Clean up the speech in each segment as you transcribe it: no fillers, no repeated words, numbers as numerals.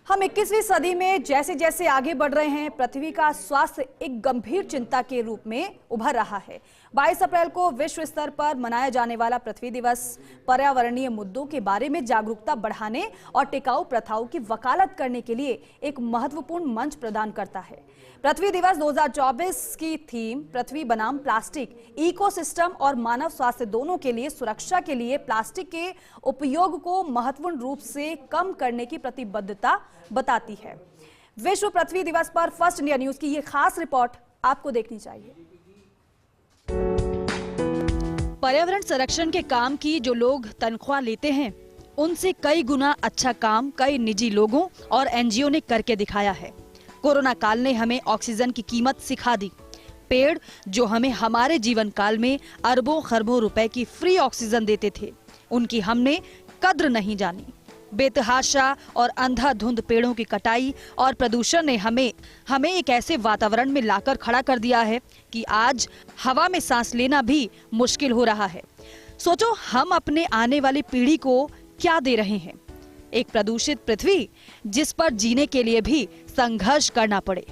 हम 21वीं सदी में जैसे जैसे आगे बढ़ रहे हैं, पृथ्वी का स्वास्थ्य एक गंभीर चिंता के रूप में उभर रहा है। 22 अप्रैल को विश्व स्तर पर मनाया जाने वाला पृथ्वी दिवस पर्यावरणीय मुद्दों के बारे में जागरूकता बढ़ाने और टिकाऊ प्रथाओं की वकालत करने के लिए एक महत्वपूर्ण मंच प्रदान करता है। पृथ्वी दिवस 2024 की थीम पृथ्वी बनाम प्लास्टिक, इकोसिस्टम और मानव स्वास्थ्य दोनों के लिए सुरक्षा के लिए प्लास्टिक के उपयोग को महत्वपूर्ण रूप से कम करने की प्रतिबद्धता बताती है। विश्व पृथ्वी दिवस पर फर्स्ट इंडिया न्यूज की ये खास रिपोर्ट आपको देखनी चाहिए। पर्यावरण संरक्षण के काम की जो लोग तनख्वाह लेते हैं, उनसे कई गुना अच्छा काम कई निजी लोगों और एनजीओ ने करके दिखाया है। कोरोना काल ने हमें ऑक्सीजन की कीमत सिखा दी। पेड़ जो हमें हमारे जीवन काल में अरबों खरबों रुपए की फ्री ऑक्सीजन देते थे, उनकी हमने कद्र नहीं जानी। बेतहाशा और अंधाधुंध पेड़ों की कटाई और प्रदूषण ने हमें एक ऐसे वातावरण में लाकर खड़ा कर दिया है कि आज हवा में सांस लेना भी मुश्किल हो रहा है। सोचो, हम अपने आने वाली पीढ़ी को क्या दे रहे हैं? एक प्रदूषित पृथ्वी जिस पर जीने के लिए भी संघर्ष करना पड़े।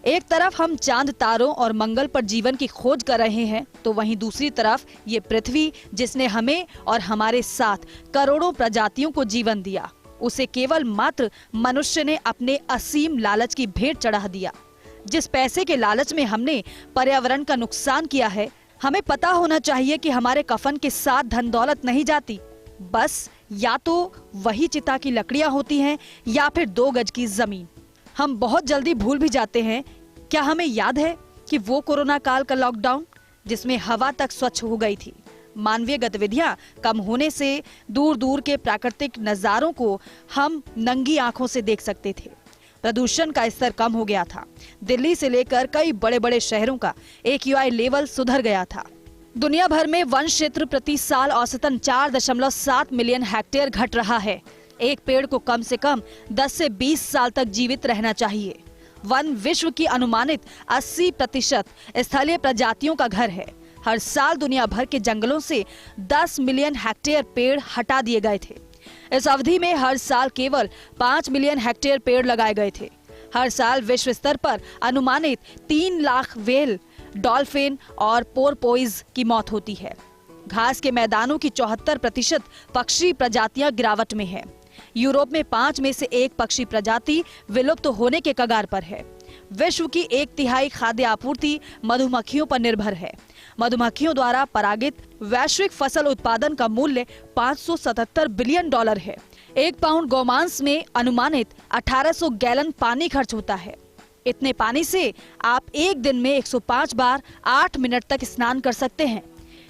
एक तरफ हम चांद, तारों और मंगल पर जीवन की खोज कर रहे हैं, तो वहीं दूसरी तरफ ये पृथ्वी जिसने हमें और हमारे साथ करोड़ों प्रजातियों को जीवन दिया, उसे केवल मात्र मनुष्य ने अपने असीम लालच की भेंट चढ़ा दिया। जिस पैसे के लालच में हमने पर्यावरण का नुकसान किया है, हमें पता होना चाहिए कि हमारे कफन के साथ धन दौलत नहीं जाती, बस या तो वही चिता की लकड़ियां होती हैं या फिर 2 गज की जमीन। हम बहुत जल्दी भूल भी जाते हैं। क्या हमें याद है कि वो कोरोना काल का लॉकडाउन जिसमें हवा तक स्वच्छ हो गई थी, मानवीय गतिविधियां कम होने से दूर दूर के प्राकृतिक नजारों को हम नंगी आंखों से देख सकते थे। प्रदूषण का स्तर कम हो गया था। दिल्ली से लेकर कई बड़े बड़े शहरों का AQI लेवल सुधर गया था। दुनिया भर में वन क्षेत्र प्रति साल औसतन 4.7 मिलियन हेक्टेयर घट रहा है। एक पेड़ को कम से कम 10 से 20 साल तक जीवित रहना चाहिए। वन विश्व की अनुमानित 80% स्थलीय प्रजातियों का घर है। हर साल दुनिया भर के जंगलों से 10 मिलियन हेक्टेयर पेड़ हटा दिए गए थे। इस अवधि में हर साल केवल 5 मिलियन हेक्टेयर पेड़ लगाए गए थे। हर साल विश्व स्तर पर अनुमानित 3 लाख व्हेल, डॉल्फिन और पोरपोइज की मौत होती है। घास के मैदानों की 74% पक्षी प्रजातियां गिरावट में है। यूरोप में 5 में से 1 पक्षी प्रजाति विलुप्त होने के कगार पर है। विश्व की 1/3 खाद्य आपूर्ति मधुमक्खियों पर निर्भर है। मधुमक्खियों द्वारा परागित वैश्विक फसल उत्पादन का मूल्य $577 बिलियन है। 1 पाउंड गौमांस में अनुमानित 1800 गैलन पानी खर्च होता है। इतने पानी से आप एक दिन में 105 बार 8 मिनट तक स्नान कर सकते हैं।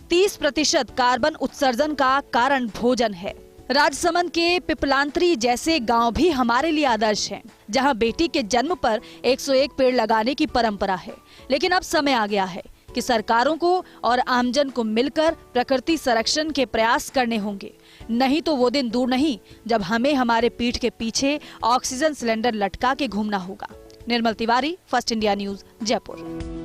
30% कार्बन उत्सर्जन का कारण भोजन है। राजसमंद के पिपलांतरी जैसे गांव भी हमारे लिए आदर्श हैं, जहां बेटी के जन्म पर 101 पेड़ लगाने की परंपरा है। लेकिन अब समय आ गया है कि सरकारों को और आमजन को मिलकर प्रकृति संरक्षण के प्रयास करने होंगे। नहीं तो वो दिन दूर नहीं जब हमें हमारे पीठ के पीछे ऑक्सीजन सिलेंडर लटका के घूमना होगा। Nirmal Tiwari, first India news, Jaipur.